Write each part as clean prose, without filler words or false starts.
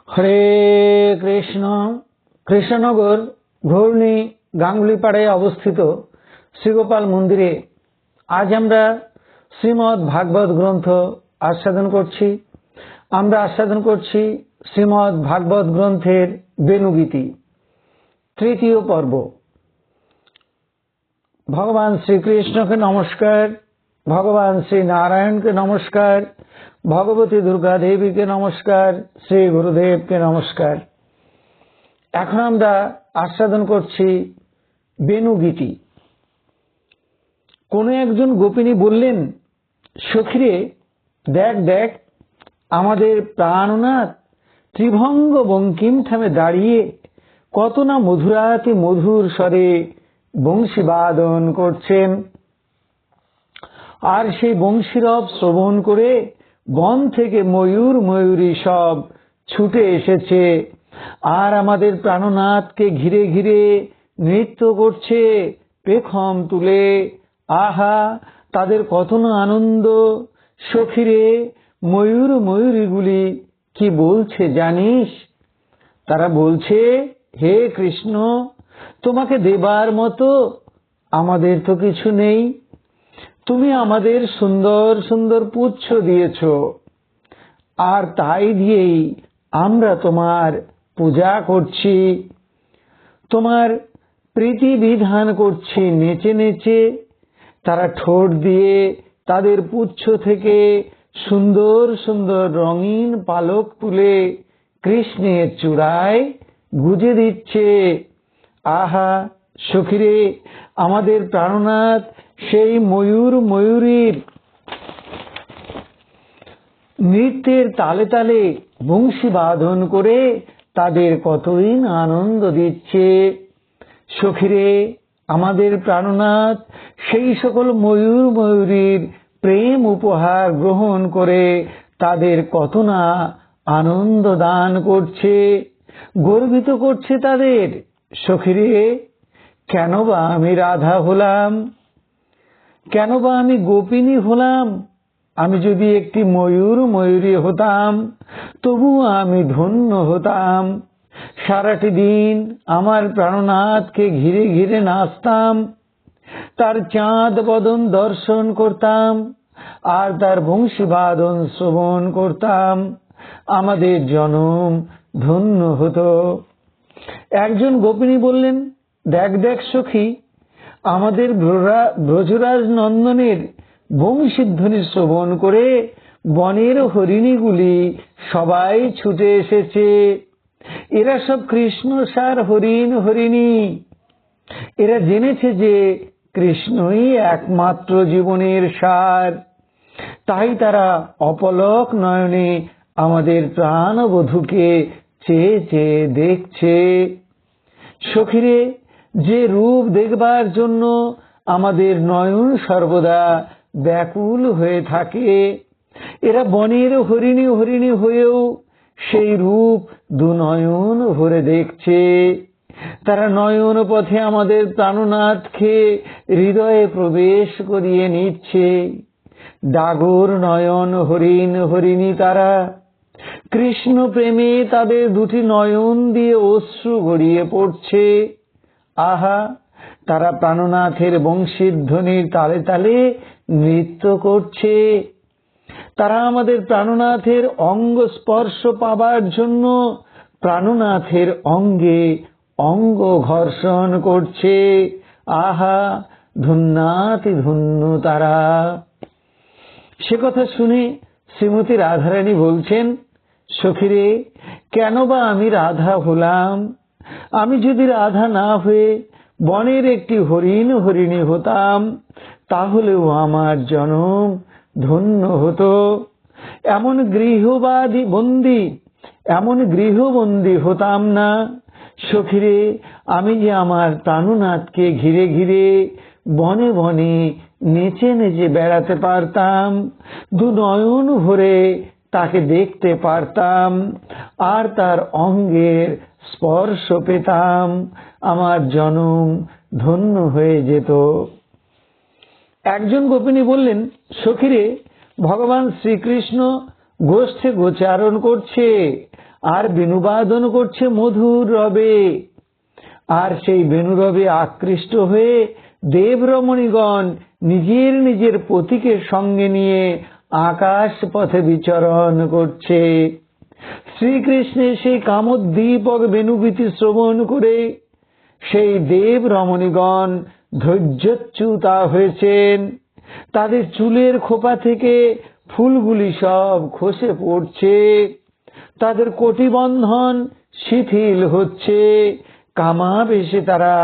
হরে কৃষ্ণ। কৃষ্ণনগর ঘূর্ণি গাঙ্গুলিপাড়ায় অবস্থিত শ্রীগোপাল মন্দিরে আজ আমরা শ্রীমদ্ ভাগবত গ্রন্থ আস্বাদন করছি। আমরা আস্বাদন করছি শ্রীমদ্ ভাগবত গ্রন্থের বেণুগীতি তৃতীয় পর্ব। ভগবান শ্রীকৃষ্ণকে নমস্কার, ভগবান শ্রী নারায়ণকে নমস্কার, ভগবতী দুর্গা দেবীকে নমস্কার, শ্রী গুরুদেবকে নমস্কার। এখন আমরা আস্বাদন করছি বেণুগীতি। কোন একজন গোপিনী বললেন, সখীরে দেখ দেখ, আমাদের প্রাণনাথ ত্রিভঙ্গ বঙ্কিম থামে দাঁড়িয়ে কত না মধুরাতি মধুর স্বরে বংশী বাদন করছেন। আর সেই বংশীরব শ্রবণ করে বন থেকে ময়ূর ময়ূরী সব ছুটে এসেছে, আর আমাদের প্রাণনাথকে ঘিরে ঘিরে নৃত্য করছে পেখম তুলে। আহা, তাদের কত না আনন্দ! সখীরে, ময়ূর ময়ূরীগুলি কি বলছে জানিস? তারা বলছে, হে কৃষ্ণ, তোমাকে দেবার মতো আমাদের তো কিছু নেই। তুমি আমাদের সুন্দর সুন্দর পুচ্ছ দিয়েছ, আর তাই দিয়েই আমরা তোমার পূজা করছি, তোমার প্রীতি বিধান করছি নেচে নেচে। তারা ঠোঁট দিয়ে তাদের পুচ্ছ থেকে সুন্দর সুন্দর রঙিন পালক তুলে কৃষ্ণের চূড়ায় গুজে দিচ্ছে। আহা সখীরে, আমাদের প্রাণনাথ সেই ময়ূর ময়ূরীর নৃত্যের তালে তালে বংশী বাদন করে তাদের কতই না আনন্দ দিচ্ছে। সখীরে, আমাদের প্রাণনাথ সেই সকল ময়ূর ময়ূরীর প্রেম উপহার গ্রহণ করে তাদের কত না আনন্দ দান করছে, গর্বিত করছে তাদের। সখীরে, কেন বা আমি রাধা হলাম? কেন বা আমি গোপিনী হলাম? আমি যদি একটি ময়ূর ময়ূরী হতাম তবুও আমি ধন্য হতাম। সারাটি দিন আমার প্রাণনাথকে ঘিরে ঘিরে নাচতাম, তার চাঁদ বদন দর্শন করতাম, আর তার বংশী বাদন শ্রবণ করতাম। আমাদের জনম ধন্য হতো। একজন গোপিনী বললেন, দেখ দেখ সখী, আমাদের ব্রজরাজ নন্দনের বংশীধ্বনি শ্রবণ করে বনের হরিণীগুলি সবাই ছুটে এসেছে। এরা সব কৃষ্ণ সার হরিণ হরিণী। এরা জেনেছে যে কৃষ্ণই একমাত্র জীবনের সার, তাই তারা অপলক নয়নে আমাদের প্রাণবধূকে চেয়ে চেয়ে দেখছে। সখীরে, যে রূপ দেখবার জন্য আমাদের নয়ন সর্বদা ব্যাকুল হয়ে থাকে, এরা বনের হরিণী হরিণী হয়েও সেই রূপ দুনয়ন ভরে দেখছে। তারা নয়ন পথে আমাদের প্রাণনাথকে হৃদয়ে প্রবেশ করিয়ে নিচ্ছে। ডাগর নয়ন হরিণ হরিণী তারা, কৃষ্ণ প্রেমে তাদের দুটি নয়ন দিয়ে অশ্রু গড়িয়ে পড়ছে। আহা, তারা প্রাণনাথের বংশীধ্বনির তালে তালে নৃত্য করছে। তারা আমাদের প্রাণনাথের অঙ্গ স্পর্শ পাবার জন্য প্রাণনাথের অঙ্গে অঙ্গ ঘর্ষণ করছে। আহা, ধন্যাতি ধন্য তারা। সে কথা শুনে শ্রীমতী রাধারানী বলছেন, সখীরে, কেন বা আমি রাধা হলাম? আমি যদি রাধা না হয়ে বনের একটি হরিণ হরিণী হতাম তাহলেও আমার জনম ধন্য হতো। এমন গৃহবন্দী হতাম না। সখীরে, আমি যে আমার প্রাণনাথকে ঘিরে ঘিরে বনে বনে নেচে নেচে বেড়াতে পারতাম, দু নয়ন ভরে তাকে দেখতে পারতাম, আর তার অঙ্গের স্পর্শ পেতাম, আমার জনম ধন্য হয়ে যেত। একজন গোপিনী বললেন, সখীরে, ভগবান শ্রীকৃষ্ণ গোষ্ঠে গোচারণ করছে, আর বেণুবাদন করছে মধুর রবে। আর সেই বেণুরবে আকৃষ্ট হয়ে দেবরমণীগণ নিজের নিজের পতিকে সঙ্গে নিয়ে আকাশ পথে বিচরণ করছে। শ্রীকৃষ্ণের সেই কামোদ্দীপক বেণুগীতি শ্রবণ করে সেই দেব রমণীগণ ধৈর্যচ্যুতা হয়েছেন। তাদের চুলের খোপা থেকে ফুলগুলি সব খসে পড়ছে, তাদের কটিবন্ধন শিথিল হচ্ছে, কামাবেশে তারা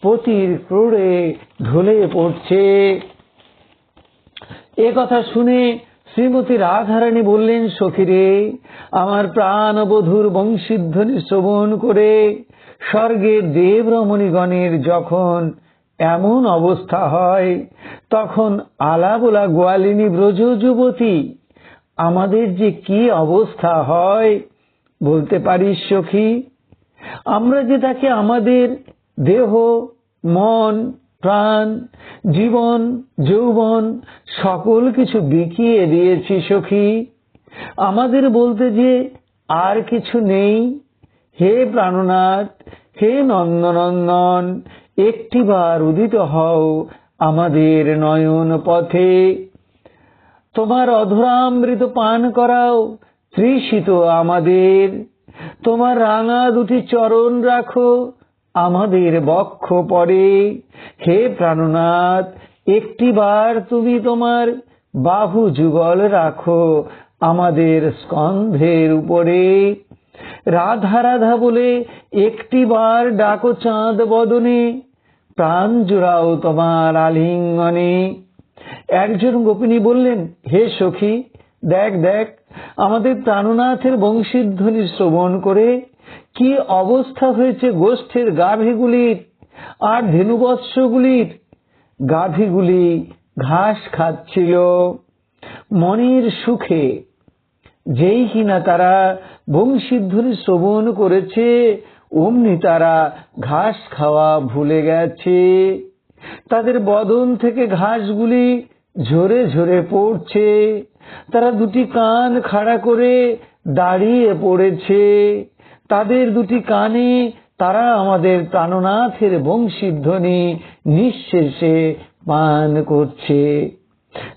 পতির ক্রোড়ে ঢলে পড়ছে। এ কথা শুনে শ্রীমতী রাধারানী বললেন, সখীরে, আমার প্রাণবধূর বংশীধ্বনি শ্রবণ করে স্বর্গের দেব রমণীগণের যখন এমন অবস্থা হয়, তখন আলাবোলা গোয়ালিনী ব্রজ যুবতী আমাদের যে কি অবস্থা হয় বলতে পারিস সখী? আমরা যে তাকে আমাদের দেহ, মন, প্রাণ, জীবন, যৌবন সকল কিছু বিকিয়ে দিয়েছি সখী। আমাদের বলতে যে আর কিছু নেই। হে প্রাণনাথ, হে নন্দনন্দন, একটিবার উদিত হও আমাদের নয়ন পথে। তোমার অধরামৃত পান করাও তৃষিত আমাদের। তোমার রাঙা দুটি চরণ রাখো আমাদের বক্ষ পরে। হে প্রাণনাথ, একটিবার তুমি তোমার বাহু যুগল রাখো আমাদের স্কন্ধের উপরে। রাধা রাধা বলে একটিবার ডাকো চাঁদ বদনে, প্রাণ জুড়াও তোমার আলিঙ্গনে। একজন গোপিনী বললেন, হে সখী, দেখ দেখ আমাদের প্রাণনাথের বংশীধ্বনি শ্রবণ করে কি অবস্থা হয়েছে গোষ্ঠের গাভীগুলির আর ধেনুবৎসগুলির। গাভীগুলি ঘাস খাচ্ছিল মনের সুখে। যেই কিনা তারা বংশীধ্বনি শ্রবণ করেছে, অমনি তারা ঘাস খাওয়া ভুলে গেছে। তাদের বদন থেকে ঘাসগুলি ঝরে ঝরে পড়ছে। তারা দুটি কান খাড়া করে দাঁড়িয়ে পড়েছে। তাদের দুটি কানে তারা আমাদের প্রাণনাথের বংশীধ্বনি নিঃশেষে পান করছে,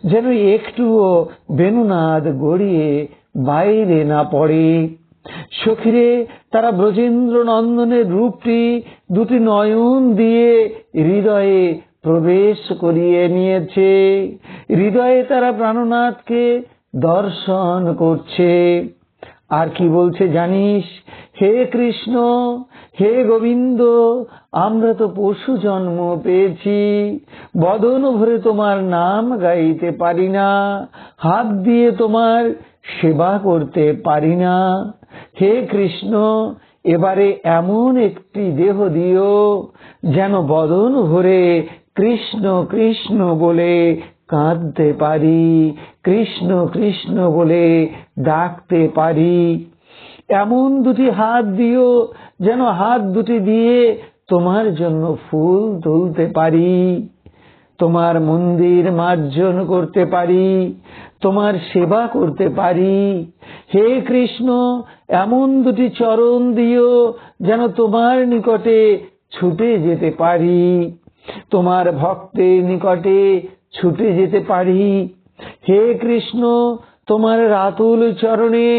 যেন একটুও বেণুনাদ গড়িয়ে বাইরে না পড়ে। সখীরে, তারা ব্রজেন্দ্র নন্দনের রূপটি দুটি নয়ন দিয়ে হৃদয়ে প্রবেশ করিয়ে নিয়েছে। হৃদয়ে তারা প্রাণনাথকে দর্শন করছে। আর কি বলছে জানিস? হে কৃষ্ণ, হে গোবিন্দ, আমরা তো পশু জন্ম পেয়েছি, বদন ভরে তোমার নাম গাইতে পারি না, হাত দিয়ে তোমার সেবা করতে পারি না। হে কৃষ্ণ, এবারে এমন একটি দেহ দিও যেন বদন ভরে কৃষ্ণ কৃষ্ণ বলে কাঁদতে পারি, কৃষ্ণ কৃষ্ণ বলে ডাকতে পারি। এমন দুটি হাত দিও যেন হাত দুটি দিয়ে তোমার জন্য ফুল তুলতে পারি, তোমার মন্দির মার্জন করতে পারি, তোমার সেবা করতে পারি। হে কৃষ্ণ, এমন দুটি চরণ দিও যেন তোমার নিকটে ছুটে যেতে পারি, তোমার ভক্তের নিকটে ছুটে যেতে পারি। হে কৃষ্ণ, তোমার রাতুল চরণে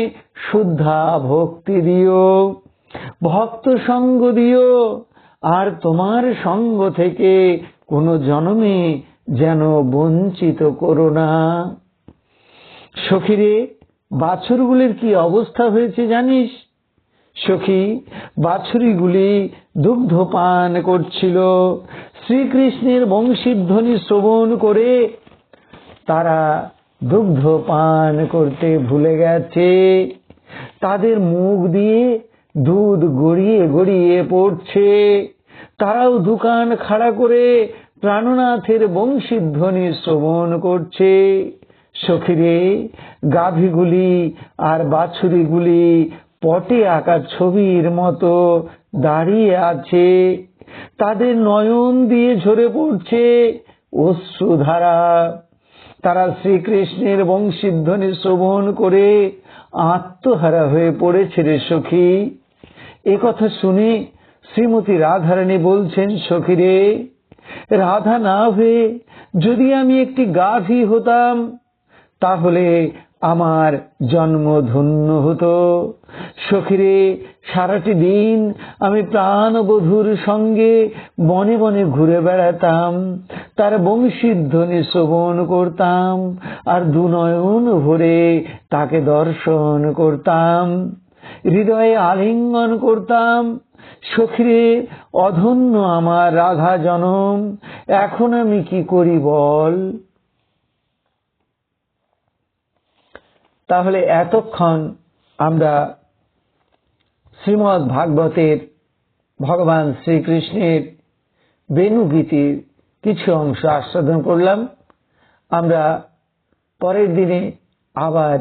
শুদ্ধা ভক্তি দিও, ভক্ত সঙ্গ দিও, আর তোমার সঙ্গ থেকে কোন জন্মে যেন বঞ্চিত করো না। সখীরে, বাছুরগুলির কি অবস্থা হয়েছে জানিস? সখী, বাছুরিগুলি দুগ্ধ পান করছিল। শ্রীকৃষ্ণের বংশীধ্বনি শ্রবণ করে তারা দুগ্ধ পান করতে ভুলে গেছে। তাদের মুখ দিয়ে দুধ গড়িয়ে গড়িয়ে পড়ছে। তারাও দুকান খাড়া করে প্রাণনাথের বংশীধ্বনি শ্রবণ করছে। সখীরে, গাভীগুলি আর বাছুরিগুলি পটে আঁকা ছবির মতো দাঁড়িয়ে আছে। তাদের নয়ন দিয়ে ঝরে পড়ছে অশ্রুধারা। তারা শ্রীকৃষ্ণের বংশীধ্বনি শ্রবণ করে আত্মহারা হয়ে পড়েছে রে সখী। এ কথা শুনে শ্রীমতী রাধারানী বলছেন, সখী রে, রাধা না হয়ে যদি আমি একটি গাভী হতাম তাহলে আমার জন্ম ধন্য হতো। সখীরে, সারাটি দিন আমি প্রাণবধূর সঙ্গে বনে বনে ঘুরে বেড়াতাম, তার বংশীধ্বনি শ্রবণ করতাম আর দুনয়ন ভরে তাকে দর্শন করতাম, হৃদয়ে আলিঙ্গন করতাম। সখীরে, অধন্য আমার রাধা জনম, এখন আমি কি করি বল। তাহলে এতক্ষণ আমরা শ্রীমদ্ ভাগবতের ভগবান শ্রীকৃষ্ণের বেণুগীতির কিছু অংশ আস্বাদন করলাম। আমরা পরের দিনে আবার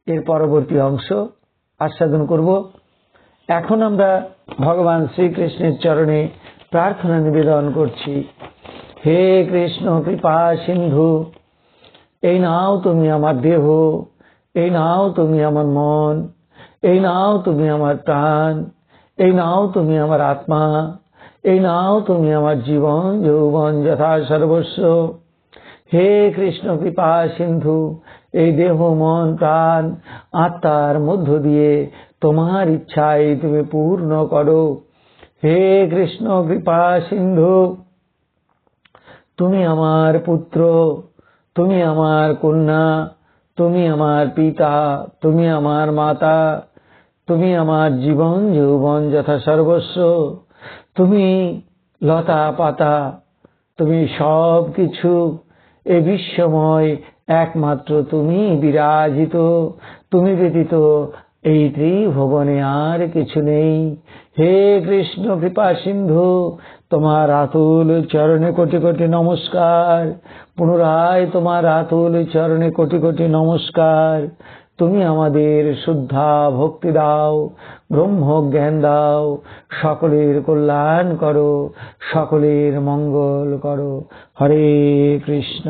এর পরবর্তী অংশ আস্বাদন করব। এখন আমরা ভগবান শ্রীকৃষ্ণের চরণে প্রার্থনা নিবেদন করছি। হে কৃষ্ণ কৃপা সিন্ধু, এই নাও তুমি আমার দেহ, এই নাও তুমি আমার মন, এই নাও তুমি আমার প্রাণ, এই নাও তুমি আমার আত্মা, এই নাও তুমি আমার জীবন যৌবন যথা সর্বস্ব। হে কৃষ্ণ কৃপা সিন্ধু, এই দেহ মন প্রাণ আত্মার মধ্য দিয়ে তোমার ইচ্ছায় তুমি পূর্ণ করো। হে কৃষ্ণ কৃপা সিন্ধু, তুমি আমার পুত্র, তুমি আমার কন্যা, তুমি আমার পিতা, তুমি আমার মাতা, তুমি আমার জীবন যৌবন যথা সর্বস্ব। তুমি লতা পাতা, তুমি সব কিছু। এ বিশ্বময় একমাত্র তুমি বিরাজিত, তুমি ব্যতীত এই ত্রিভুবনে আর কিছু নেই। হে কৃষ্ণ কৃপা সিন্ধু, তোমার আতুল চরণে কোটি কোটি নমস্কার। পুনরায় তোমার আতুল চরণে কোটি কোটি নমস্কার। তুমি আমাদের শুদ্ধা ভক্তি দাও, ব্রহ্ম জ্ঞান দাও, সকলের কল্যাণ করো, সকলের মঙ্গল করো। হরে কৃষ্ণ।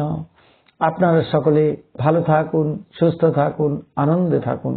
আপনারা সকলে ভালো থাকুন, সুস্থ থাকুন, আনন্দে থাকুন।